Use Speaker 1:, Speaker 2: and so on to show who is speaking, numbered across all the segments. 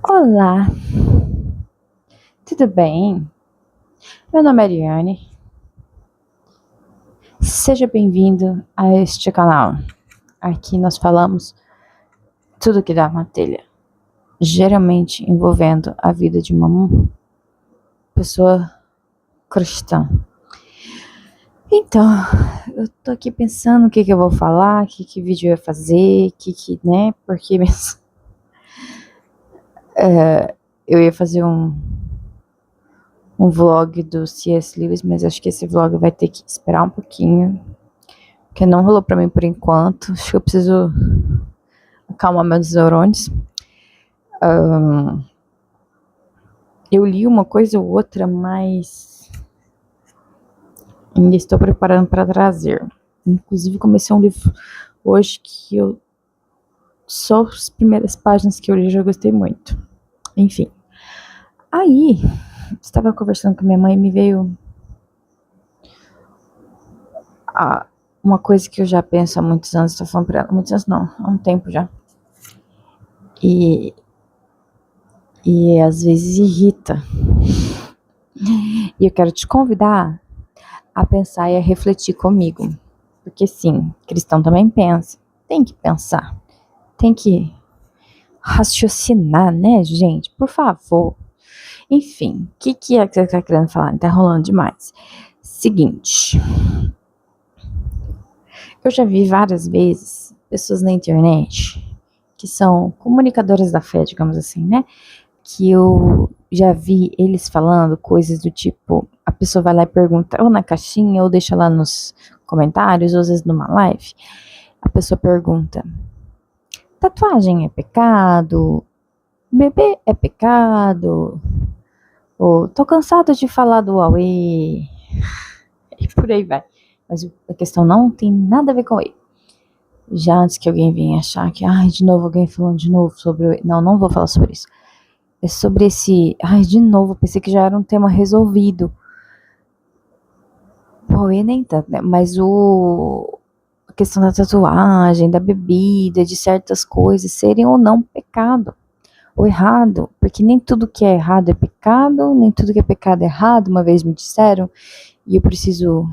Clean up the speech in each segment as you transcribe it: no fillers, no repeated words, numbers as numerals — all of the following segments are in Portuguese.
Speaker 1: Olá, tudo bem? Meu nome é Ariane. Seja bem-vindo a este canal. Aqui nós falamos tudo que dá na telha, geralmente envolvendo a vida de uma pessoa cristã. Então, eu tô aqui pensando o que eu vou falar, que vídeo eu ia fazer, né? Porque eu ia fazer um vlog do C.S. Lewis, mas acho que esse vlog vai ter que esperar um pouquinho, porque não rolou pra mim por enquanto. Acho que eu preciso acalmar meus neurônios. Eu li uma coisa ou outra, mas ainda estou preparando para trazer. Inclusive, comecei um livro hoje que só as primeiras páginas que eu li já gostei muito. Enfim. Aí, estava conversando com minha mãe e me veio uma coisa que eu já penso há muitos anos, estou falando para ela, muitos anos não, há um tempo já. E às vezes irrita. E eu quero te convidar a pensar e a refletir comigo. Porque sim, cristão também pensa. Tem que pensar. Tem que raciocinar, né, gente? Por favor. Enfim, o que é que você tá querendo falar? Tá rolando demais. Seguinte. Eu já vi várias vezes pessoas na internet que são comunicadoras da fé, digamos assim, né? Que eu já vi eles falando coisas do tipo, a pessoa vai lá e pergunta, ou na caixinha, ou deixa lá nos comentários, ou às vezes numa live, a pessoa pergunta, tatuagem é pecado? Bebê é pecado? Ou tô cansado de falar do Huawei? E por aí vai. Mas a questão não tem nada a ver com ele. Já antes que alguém venha achar que, de novo alguém falando de novo sobre o... Não vou falar sobre isso. É sobre esse... de novo, pensei que já era um tema resolvido. Huawei nem tanto, né? Mas a questão da tatuagem, da bebida, de certas coisas serem ou não pecado. Ou errado, porque nem tudo que é errado é pecado, nem tudo que é pecado é errado, uma vez me disseram, e eu preciso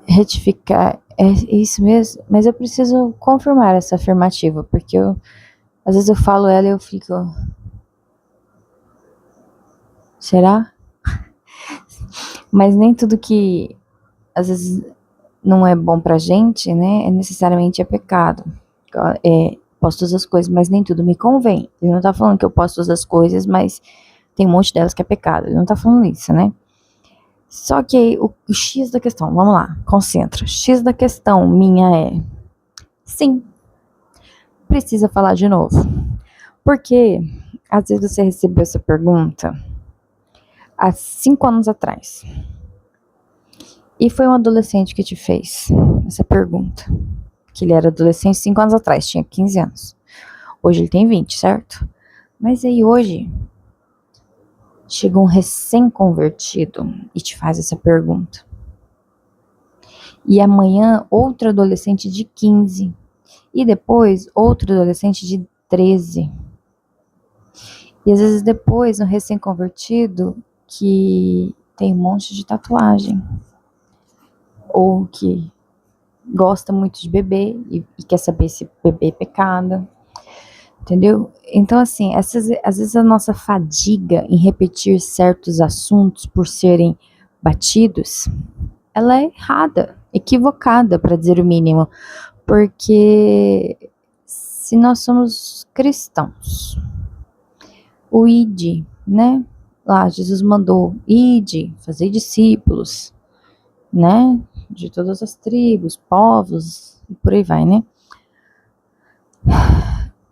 Speaker 1: retificar, é isso mesmo, mas eu preciso confirmar essa afirmativa, porque às vezes eu falo ela e eu fico, será? Mas nem tudo que às vezes não é bom pra gente, né, necessariamente é pecado. Posso todas as coisas, mas nem tudo me convém. Ele não tá falando que eu posso todas as coisas, mas tem um monte delas que é pecado. Ele não tá falando isso, né? Só que o X da questão, vamos lá, concentra. X da questão minha é, sim, precisa falar de novo. Porque, às vezes você recebeu essa pergunta há 5 anos atrás. E foi um adolescente que te fez essa pergunta. Que ele era adolescente 5 anos atrás, tinha 15 anos. Hoje ele tem 20, certo? Mas aí hoje, chega um recém-convertido e te faz essa pergunta. E amanhã, outro adolescente de 15. E depois, outro adolescente de 13. E às vezes depois, um recém-convertido que tem um monte de tatuagem. Ou que gosta muito de beber e quer saber se beber é pecado. Entendeu? Então, assim, às vezes a nossa fadiga em repetir certos assuntos por serem batidos, ela é errada, equivocada, para dizer o mínimo. Porque se nós somos cristãos, o ide, né? Lá, Jesus mandou, ide, fazer discípulos, né? De todas as tribos, povos, e por aí vai, né?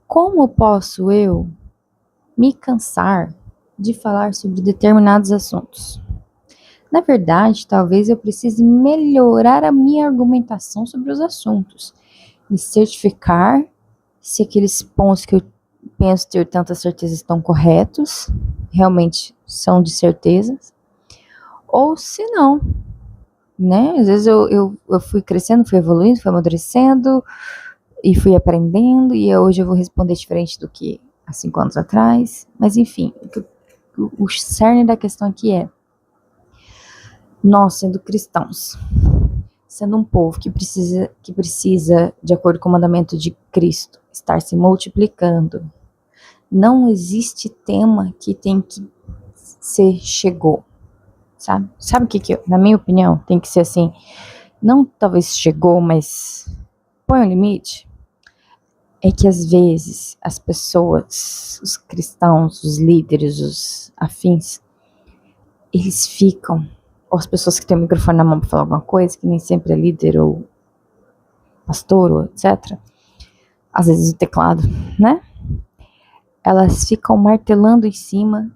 Speaker 1: Como posso eu me cansar de falar sobre determinados assuntos? Na verdade, talvez eu precise melhorar a minha argumentação sobre os assuntos, me certificar se aqueles pontos que eu penso ter tanta certeza estão corretos, realmente são de certeza, ou se não, né? Às vezes eu fui crescendo, fui evoluindo, fui amadurecendo, e fui aprendendo, e hoje eu vou responder diferente do que há 5 anos atrás. Mas enfim, o cerne da questão aqui é: nós, sendo cristãos, sendo um povo que precisa, de acordo com o mandamento de Cristo, estar se multiplicando, não existe tema que tem que ser chegou, sabe? Sabe o que na minha opinião, tem que ser assim, não talvez chegou, mas põe um limite? É que às vezes as pessoas, os cristãos, os líderes, os afins, eles ficam, ou as pessoas que têm o microfone na mão para falar alguma coisa, que nem sempre é líder ou pastor, ou etc. Às vezes o teclado, né? Elas ficam martelando em cima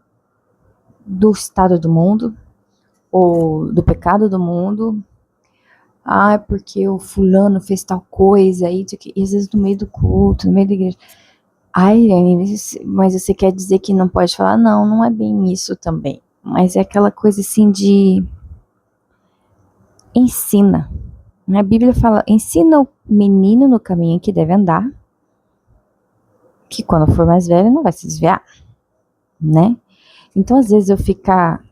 Speaker 1: do estado do mundo, ou do pecado do mundo. Ah, porque o fulano fez tal coisa, e às vezes no meio do culto, no meio da igreja. Ai, Irene, mas você quer dizer que não pode falar? Não, não é bem isso também. Mas é aquela coisa assim de ensina. A Bíblia fala, ensina o menino no caminho que deve andar, que quando for mais velho não vai se desviar, né? Então, às vezes eu ficar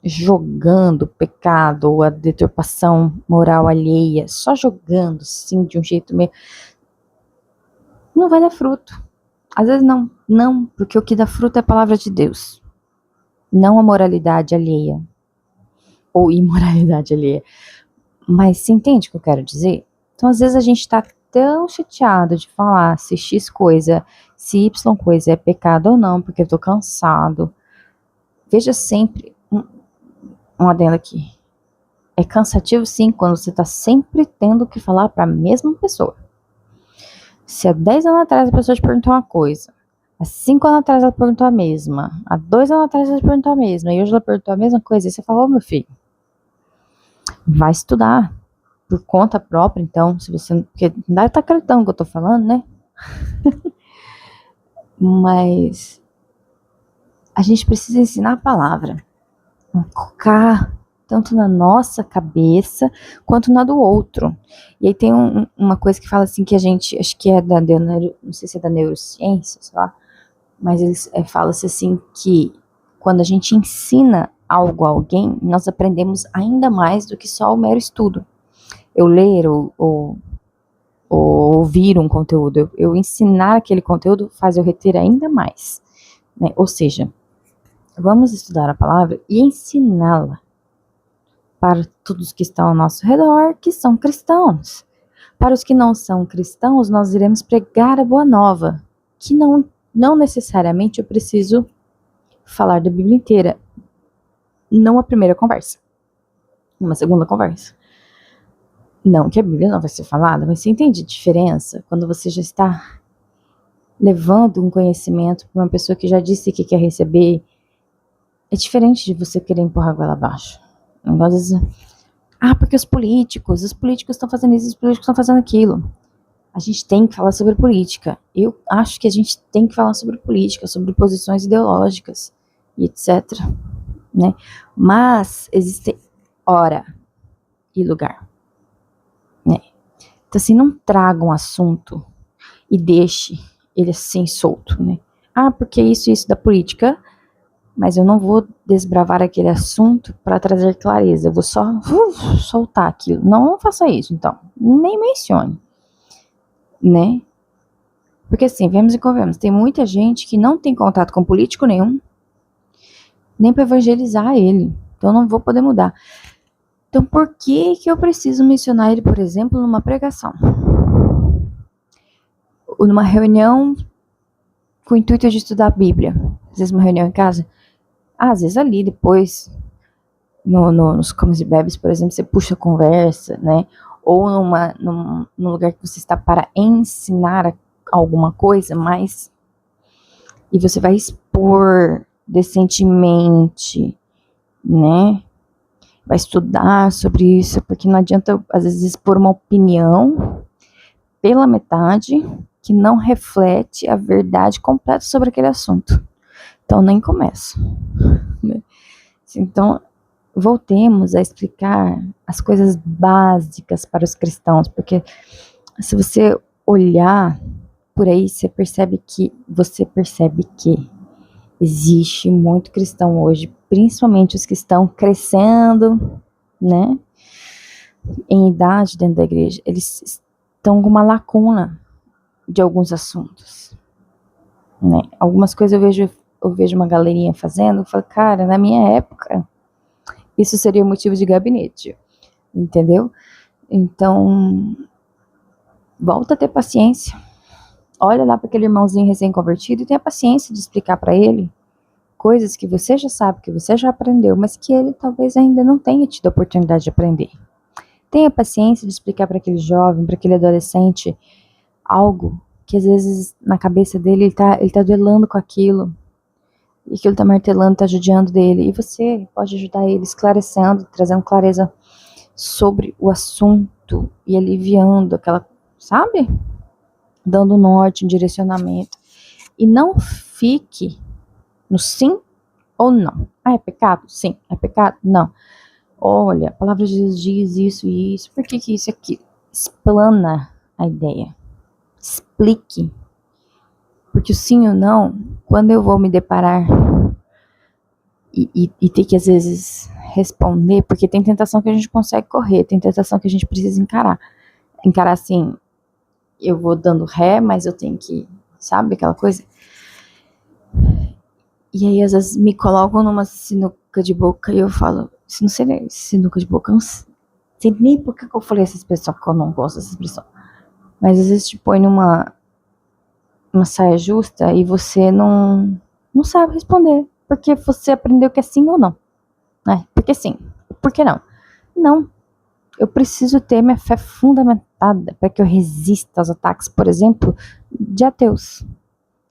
Speaker 1: jogando o pecado ou a deturpação moral alheia, só jogando, assim, de um jeito meio, não vai dar fruto. Às vezes não, porque o que dá fruto é a palavra de Deus, não a moralidade alheia, ou imoralidade alheia. Mas você entende o que eu quero dizer? Então, às vezes a gente tá tão chateado de falar se X coisa, se Y coisa é pecado ou não, porque eu tô cansado. Veja sempre, um adendo aqui. É cansativo sim, quando você tá sempre tendo que falar para a mesma pessoa. Se há 10 anos atrás a pessoa te perguntou uma coisa, há 5 anos atrás ela perguntou a mesma, há 2 anos atrás ela perguntou a mesma, e hoje ela perguntou a mesma coisa, e você falou, meu filho, vai estudar por conta própria, então, se você, porque não deve estar acreditando no que eu tô falando, né? Mas a gente precisa ensinar a palavra, colocar tanto na nossa cabeça quanto na do outro. E aí tem uma coisa que fala assim que a gente, acho que é não sei se é da neurociência, sei lá, mas eles fala-se assim que quando a gente ensina algo a alguém, nós aprendemos ainda mais do que só o mero estudo. Eu ler ou ouvir um conteúdo, eu ensinar aquele conteúdo faz eu reter ainda mais, né? Ou seja, vamos estudar a palavra e ensiná-la para todos que estão ao nosso redor, que são cristãos. Para os que não são cristãos, nós iremos pregar a boa nova, que não necessariamente eu preciso falar da Bíblia inteira, não a primeira conversa, uma segunda conversa. Não que a Bíblia não vai ser falada, mas você entende a diferença quando você já está levando um conhecimento para uma pessoa que já disse que quer receber? É diferente de você querer empurrar a goela abaixo. Às vezes, porque os políticos estão fazendo isso, os políticos estão fazendo aquilo. A gente tem que falar sobre política. Eu acho que a gente tem que falar sobre política, sobre posições ideológicas e etc, né? Mas existe hora e lugar, né? Então, assim, não traga um assunto e deixe ele assim solto, né? Porque isso da política, mas eu não vou desbravar aquele assunto para trazer clareza, eu vou só soltar aquilo. Não faça isso, então, nem mencione, né? Porque assim, vemos e convenhamos, tem muita gente que não tem contato com político nenhum, nem para evangelizar ele, então eu não vou poder mudar. Então por que eu preciso mencionar ele, por exemplo, numa pregação? Ou numa reunião com o intuito de estudar a Bíblia? Às vezes uma reunião em casa? Às vezes ali, depois, nos comes e bebes, por exemplo, você puxa a conversa, né? Ou num lugar que você está para ensinar alguma coisa, mas e você vai expor decentemente, né? Vai estudar sobre isso, porque não adianta, às vezes, expor uma opinião pela metade que não reflete a verdade completa sobre aquele assunto. Então, nem começo. Então, voltemos a explicar as coisas básicas para os cristãos, porque se você olhar por aí, você percebe que existe muito cristão hoje, principalmente os que estão crescendo, né, em idade dentro da igreja, eles estão com uma lacuna de alguns assuntos, né? Algumas coisas eu vejo uma galerinha fazendo, eu falo, cara, na minha época, isso seria motivo de gabinete, entendeu? Então, volta a ter paciência. Olha lá para aquele irmãozinho recém-convertido e tenha paciência de explicar para ele coisas que você já sabe, que você já aprendeu, mas que ele talvez ainda não tenha tido a oportunidade de aprender. Tenha paciência de explicar para aquele jovem, para aquele adolescente, algo que às vezes na cabeça dele ele tá duelando com aquilo, e aquilo tá martelando, tá judiando dele, e você pode ajudar ele esclarecendo, trazendo clareza sobre o assunto e aliviando aquela, sabe? Dando um norte, um direcionamento. E não fique no sim ou não. Ah, é pecado? Sim. É pecado? Não. Olha, a palavra de Deus diz isso e isso. Por que isso aqui? Explana a ideia. Explique. Porque o sim ou não, quando eu vou me deparar e ter que às vezes responder, porque tem tentação que a gente consegue correr, tem tentação que a gente precisa encarar. Encarar assim, eu vou dando ré, mas eu tenho que, sabe, aquela coisa? E aí, às vezes, me colocam numa sinuca de boca e eu falo, isso não seria sinuca de boca, eu não sei nem por que eu falei essa expressão, porque eu não gosto dessa expressão. Mas às vezes te põe numa saia justa e você não sabe responder, porque você aprendeu que é sim ou não, né? Porque sim, por que não? Não, eu preciso ter minha fé fundamentada para que eu resista aos ataques, por exemplo, de ateus,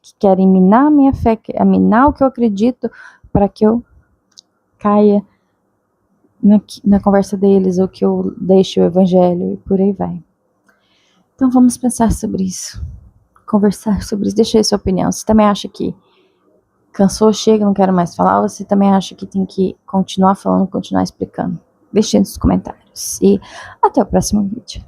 Speaker 1: que querem minar a minha fé, minar o que eu acredito, para que eu caia na conversa deles, ou que eu deixe o evangelho, e por aí vai. Então vamos pensar sobre isso, conversar sobre isso. Deixa aí sua opinião. Você também acha que cansou, chega, não quero mais falar, ou você também acha que tem que continuar falando, continuar explicando? Deixe nos comentários. E até o próximo vídeo.